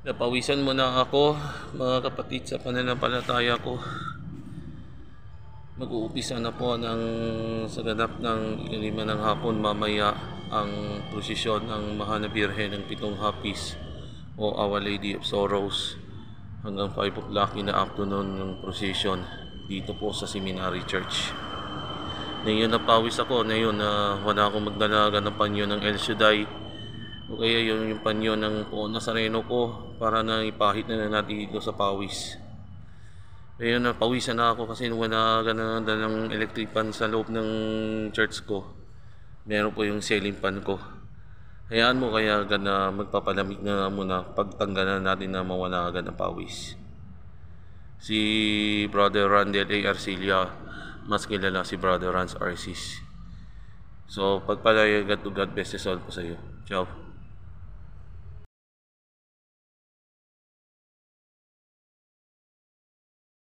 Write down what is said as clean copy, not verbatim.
Napawisan mo na ako, mga kapatid, sa pananampalataya ko. Mag-uumpisa na po sa ganap ng ikalima ng hapon mamaya ang prosesyon ng Mahal na Birhen ng Pitong Hapis o Our Lady of Sorrows. Hanggang 5 o'clock in the afternoon ng prosesyon dito po sa Seminary Church. Ngayon napawis ako, ngayon na wala akong magdalaga ng panyo ng El Shaddai o kaya yung panyo ng Poong Nazareno ko para na ipahit na natin dito sa pawis. Ngayon napawisan na ako kasi wala ganun ng electric fan sa loob ng church ko. Meron po yung ceiling fan ko. Hayaan mo kaya gana magpapalamig na muna pagtanggalan natin na mawala agad ng pawis. Si Brother Randel A. Arcilia, mas kilala si Brother Rans Arcis. So pagpalay, God to God bless us all po sa iyo. Ciao.